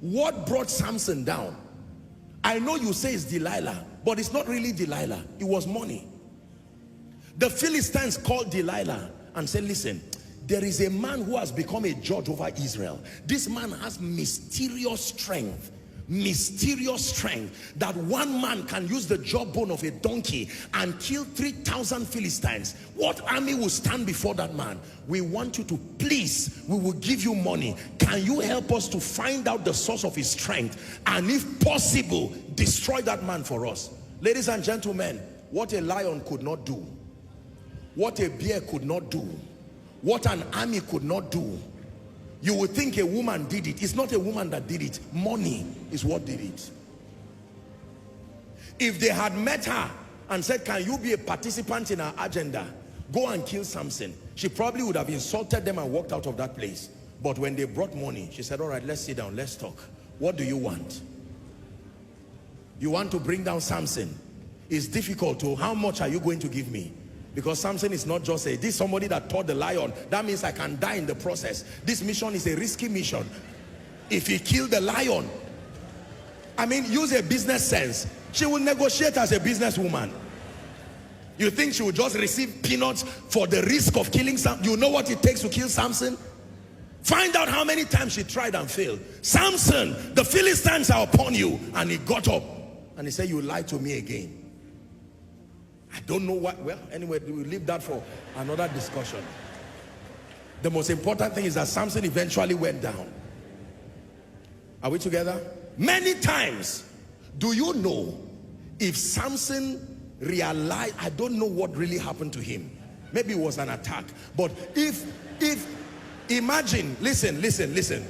What brought Samson down? I know you say it's Delilah, but it's not really Delilah. It was money. The Philistines called Delilah and said, listen, there is a man who has become a judge over Israel. This man has mysterious strength that one man can use the jawbone of a donkey and kill 3,000 Philistines. What army will stand before that man? We want you to, please, we will give you money. Can you help us to find out the source of his strength, and if possible, destroy that man for us? Ladies and gentlemen, what a lion could not do, what a bear could not do, what an army could not do. You would think a woman did it. It's not a woman that did it. Money is what did it. If they had met her and said, can you be a participant in our agenda? Go and kill Samson. She probably would have insulted them and walked out of that place. But when they brought money, she said, all right, let's sit down, let's talk. What do you want? You want to bring down Samson? It's difficult to, how much are you going to give me? Because Samson is not just this is somebody that taught the lion. That means I can die in the process. This mission is a risky mission. If he killed the lion, I mean, use a business sense. She will negotiate as a businesswoman. You think she will just receive peanuts for the risk of killing Samson? You know what it takes to kill Samson? Find out how many times she tried and failed. Samson, the Philistines are upon you. And he got up and he said, you lied to me again. I don't know what. Well, anyway, we'll leave that for another discussion. The most important thing is that Samson eventually went down. Are we together? Many times, do you know, if Samson realized, I don't know what really happened to him. Maybe it was an attack. But if imagine, listen.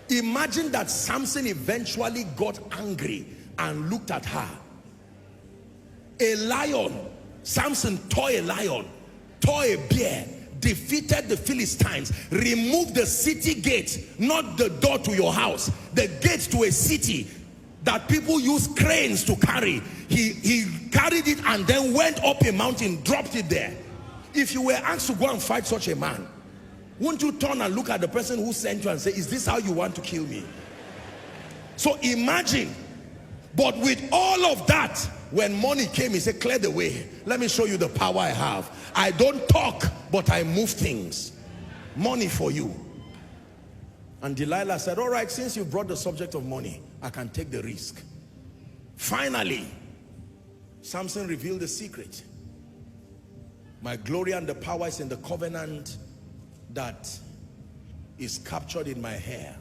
Imagine that Samson eventually got angry and looked at her. A lion. Samson tore a lion, tore a bear, defeated the Philistines, removed the city gate, not the door to your house, the gate to a city that people use cranes to carry. He carried it and then went up a mountain, dropped it there. If you were asked to go and fight such a man, wouldn't you turn and look at the person who sent you and say, is this how you want to kill me? So imagine. But with all of that, when money came, he said, clear the way. Let me show you the power I have. I don't talk, but I move things. Money for you. And Delilah said, all right, since you brought the subject of money, I can take the risk. Finally, Samson revealed the secret. My glory and the power is in the covenant that is captured in my hair.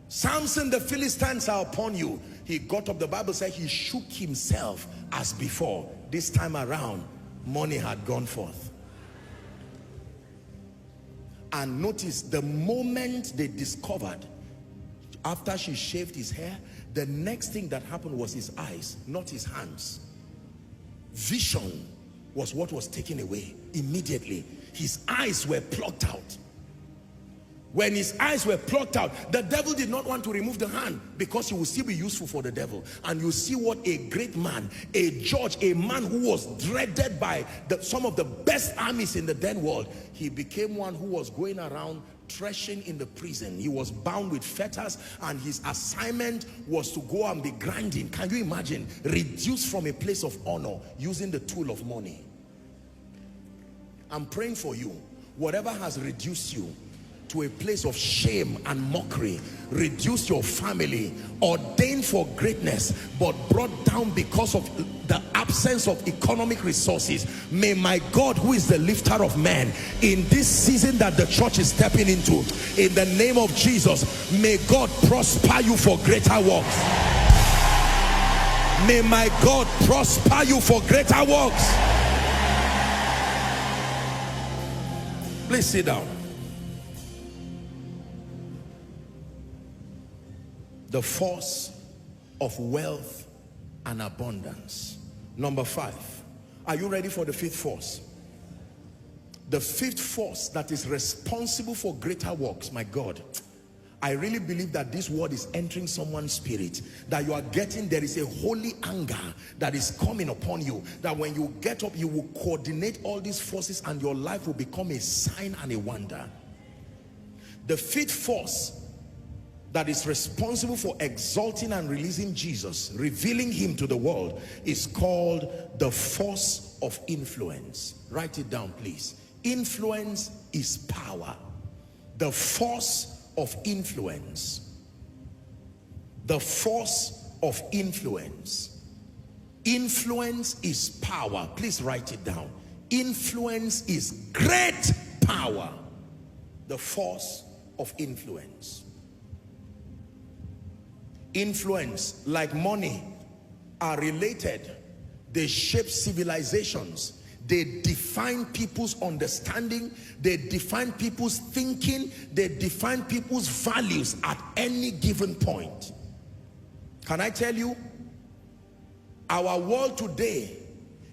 Samson, the Philistines are upon you. He got up, the Bible said he shook himself as before. This time around, money had gone forth. And notice, the moment they discovered, after she shaved his hair, the next thing that happened was his eyes, not his hands. Vision was what was taken away immediately. His eyes were plucked out. When his eyes were plucked out, the devil did not want to remove the hand because he would still be useful for the devil. And you see what a great man, a judge, a man who was dreaded by some of the best armies in the then world. He became one who was going around threshing in the prison. He was bound with fetters and his assignment was to go and be grinding. Can you imagine? Reduced from a place of honor using the tool of money. I'm praying for you. Whatever has reduced you to a place of shame and mockery, reduce your family, ordained for greatness, but brought down because of the absence of economic resources. May my God, who is the lifter of men, in this season that the church is stepping into, in the name of Jesus, may God prosper you for greater works. May my God prosper you for greater works. Please sit down. The force of wealth and abundance. Number 5. Are you ready for the 5th force? The 5th force that is responsible for greater works. My God, I really believe that this word is entering someone's spirit, that you are getting, there is a holy anger that is coming upon you, that when you get up, you will coordinate all these forces and your life will become a sign and a wonder. The 5th force that is responsible for exalting and releasing Jesus, revealing him to the world, is called the force of influence. Write it down, please. Influence is power. The force of influence. The force of influence. Influence is power. Please write it down. Influence is great power. The force of influence. Influence, like money, are related. They shape civilizations. They define people's understanding. They define people's thinking. They define people's values at any given point. Can I tell you, our world today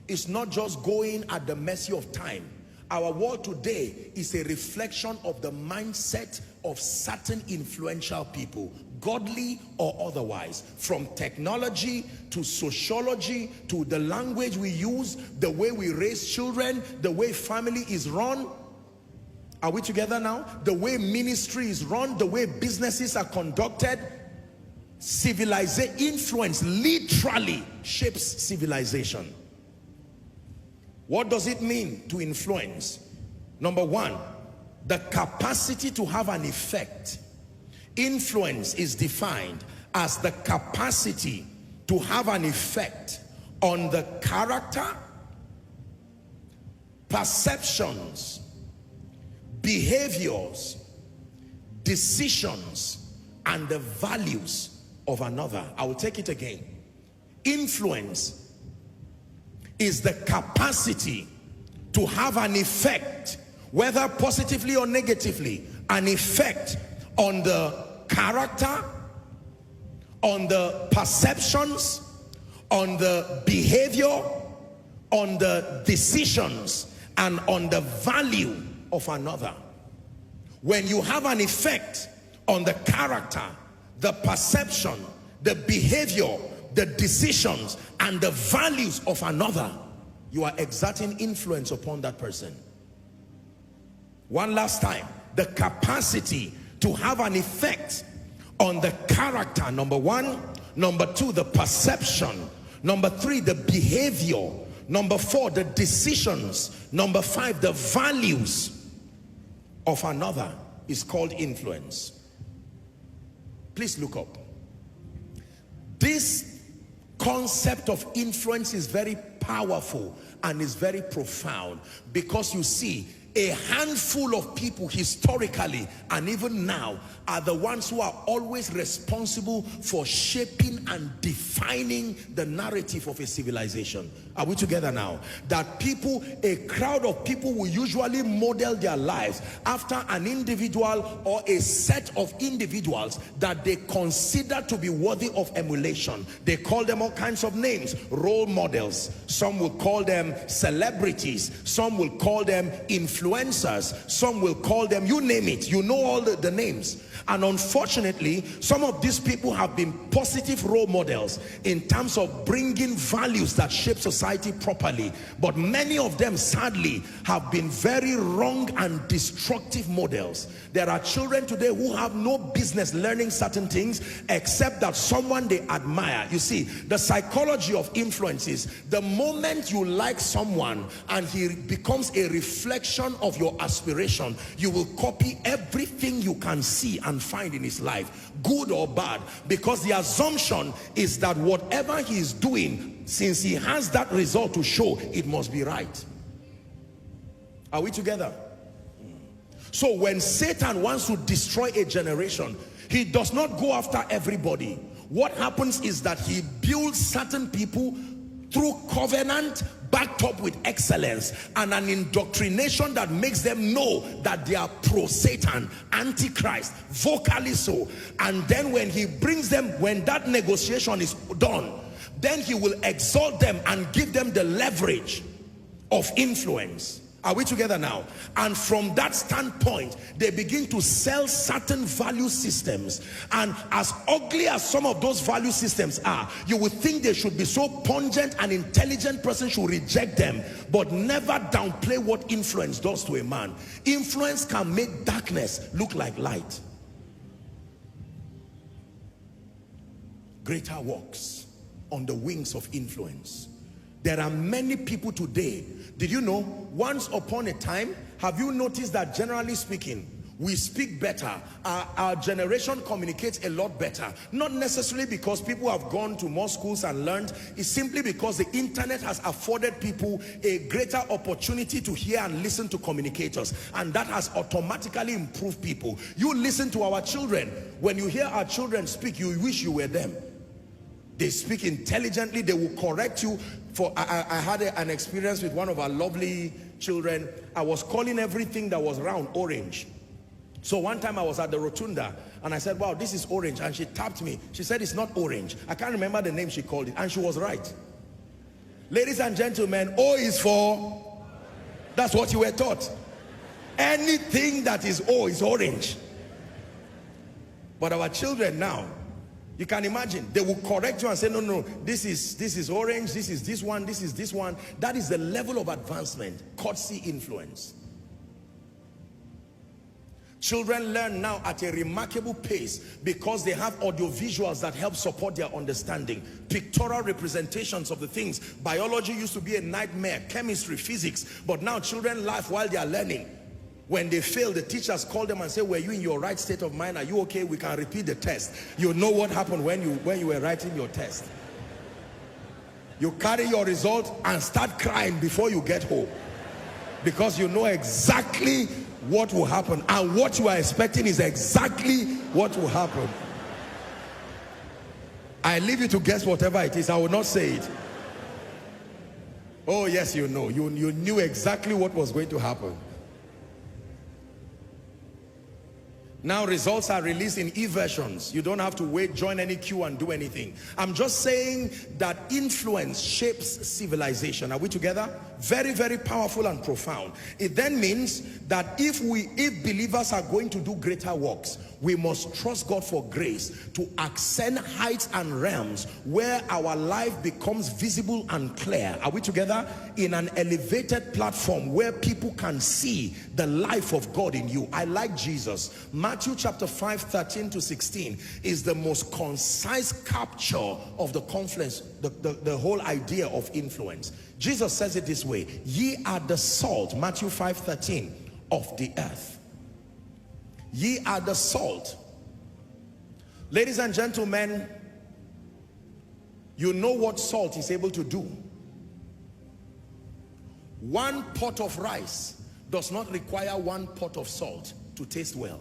is not just going at the mercy of time. Our world today is a reflection of the mindset of certain influential people, godly or otherwise, from technology to sociology to the language we use, the way we raise children, the way family is run. Are we together now? The way ministry is run, the way businesses are conducted. Civilization, influence literally shapes civilization. What does it mean to influence? Number one, the capacity to have an effect. Influence is defined as the capacity to have an effect on the character, perceptions, behaviors, decisions, and the values of another. I will take it again. Influence is the capacity to have an effect, whether positively or negatively, an effect on the character, on the perceptions, on the behavior, on the decisions, and on the value of another. When you have an effect on the character, the perception, the behavior, the decisions, and the values of another, you are exerting influence upon that person. One last time, the capacity to have an effect on the character, number one. Number two, the perception. Number three, the behavior. Number four, the decisions. Number five, the values of another is called influence. Please look up. This concept of influence is very powerful and is very profound, because you see, a handful of people historically and even now are the ones who are always responsible for shaping and defining the narrative of a civilization. Are we together now? That people, a crowd of people, will usually model their lives after an individual or a set of individuals that they consider to be worthy of emulation. They call them all kinds of names. Role models. Some will call them celebrities. Some will call them influencers. Some will call them, you name it. You know all the names. And unfortunately, some of these people have been positive role models in terms of bringing values that shape society properly. But many of them, sadly, have been very wrong and destructive models. There are children today who have no business learning certain things except that someone they admire. You see, the psychology of influence is the moment you like someone and he becomes a reflection of your aspiration, you will copy everything you can see and find in his life, good or bad, because the assumption is that whatever he is doing, since he has that result to show, it must be right. Are we together? So when Satan wants to destroy a generation, he does not go after everybody. What happens is that he builds certain people through covenant, backed up with excellence and an indoctrination that makes them know that they are pro-Satan, antichrist, vocally so. And then when he brings them, when that negotiation is done, then he will exalt them and give them the leverage of influence. Are we together now? And from that standpoint, they begin to sell certain value systems. And as ugly as some of those value systems are, you would think they should be so pungent, an intelligent person should reject them. But never downplay what influence does to a man. Influence can make darkness look like light. greater works on the wings of influence. There are many people today. Did you know, once upon a time, have you noticed that generally speaking, we speak better, our generation communicates a lot better? Not necessarily because people have gone to more schools and learned. It's simply because the internet has afforded people a greater opportunity to hear and listen to communicators, and that has automatically improved people. You listen to our children. When you hear our children speak, you wish you were them. They speak intelligently. They will correct you. I had an experience with one of our lovely children. I was calling everything that was round orange. So one time I was at the rotunda and I said, wow, this is orange. And she tapped me. She said, it's not orange. I can't remember the name she called it. And she was right. Ladies and gentlemen, O is for, that's what you were taught. Anything that is O is orange. But our children now, you can imagine, they will correct you and say, no, this is orange, this is this one, this is this one. That is the level of advancement, courtesy influence. Children learn now at a remarkable pace because they have audiovisuals that help support their understanding. Pictorial representations of the things. Biology used to be a nightmare, chemistry, physics, but now children laugh while they are learning. When they fail, the teachers call them and say, were you in your right state of mind? Are you okay? We can repeat the test. You know what happened when you were writing your test. You carry your result and start crying before you get home, because you know exactly what will happen, and what you are expecting is exactly what will happen. I leave you to guess whatever it is. I will not say it. Oh yes, you know. You knew exactly what was going to happen. Now results are released in e-versions. You don't have to wait, join any queue and do anything. I'm just saying that influence shapes civilization. Are we together? Very, very powerful and profound. It then means that if believers are going to do greater works, we must trust God for grace to ascend heights and realms where our life becomes visible and clear. Are we together? In an elevated platform where people can see the life of God in you. I like Jesus. Matthew chapter 5, 13 to 16 is the most concise capture of the confluence, the whole idea of influence. Jesus says it this way: ye are the salt, Matthew 5, 13, of the earth. Ye are the salt. Ladies and gentlemen, you know what salt is able to do. One pot of rice does not require one pot of salt to taste well.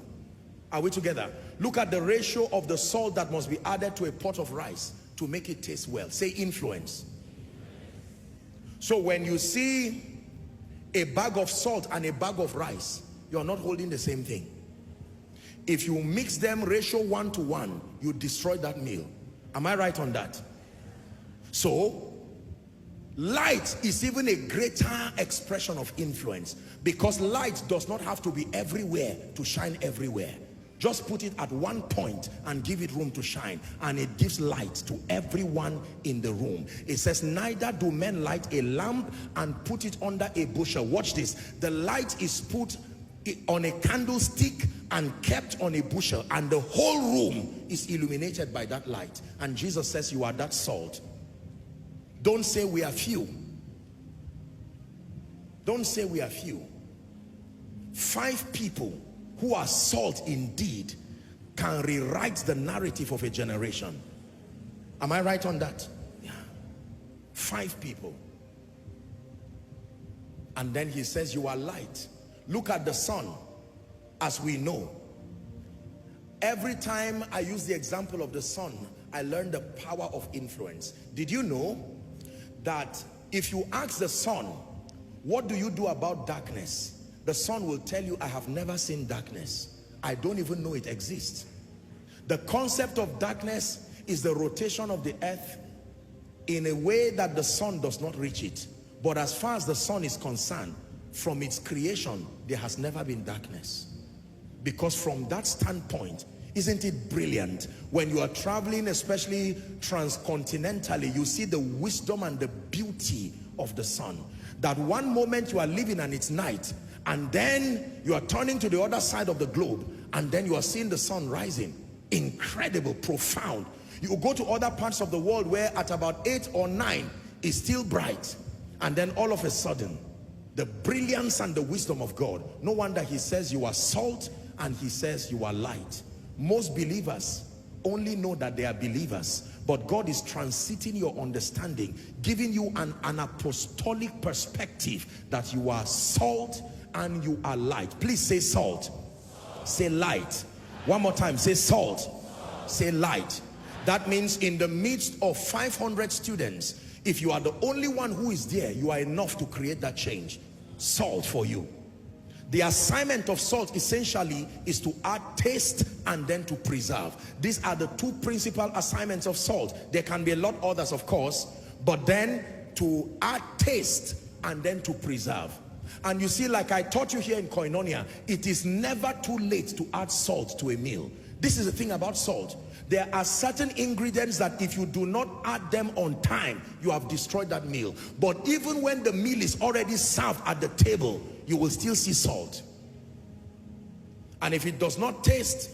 Are we together? Look at the ratio of the salt that must be added to a pot of rice to make it taste well. Say influence. So when you see a bag of salt and a bag of rice, you are not holding the same thing. If you mix them ratio 1 to 1, you destroy that meal. Am I right on that? So light is even a greater expression of influence, because light does not have to be everywhere to shine everywhere. Just put it at one point and give it room to shine, and it gives light to everyone in the room. It says, neither do men light a lamp and put it under a bushel. Watch this. The light is put on a candlestick and kept on a bushel, and the whole room is illuminated by that light. And Jesus says, you are that salt. Don't say we are few. Don't say we are few. 5 people who are salt indeed can rewrite the narrative of a generation. Am I right on that? Yeah. 5 people. And then he says, you are light. Look at the sun. As we know, every time I use the example of the sun, I learned the power of influence. Did you know that if you ask the sun, what do you do about darkness? The sun will tell you, I have never seen darkness. I don't even know it exists. The concept of darkness is the rotation of the earth in a way that the sun does not reach it. But as far as the sun is concerned, from its creation, there has never been darkness. Because from that standpoint, isn't it brilliant? When you are traveling, especially transcontinentally, you see the wisdom and the beauty of the sun. That one moment you are living and it's night, and then you are turning to the other side of the globe, and then you are seeing the sun rising. Incredible, profound. You go to other parts of the world where at about 8 or 9 it's still bright, and then all of a sudden the brilliance and the wisdom of God. No wonder he says you are salt and he says you are light. Most believers only know that they are believers, but God is transiting your understanding, giving you an apostolic perspective that you are salt and you are light. Please say salt. Say light. One more time, say salt. Say light. That means in the midst of 500 students, if you are the only one who is there, you are enough to create that change. Salt for you. The assignment of salt essentially is to add taste and then to preserve. These are the two principal assignments of salt. There can be a lot others, of course, but then to add taste and then to preserve. And you see, like I taught you here in Koinonia, it is never too late to add salt to a meal. This is the thing about salt. There are certain ingredients that if you do not add them on time, you have destroyed that meal. But even when the meal is already served at the table, you will still see salt. And if it does not taste,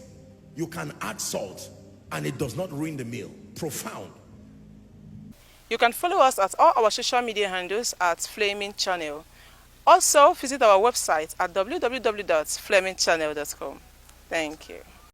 you can add salt and it does not ruin the meal. Profound. You can follow us at all our social media handles at Flaming Channel. Also, visit our website at www.flamingchannel.com. Thank you.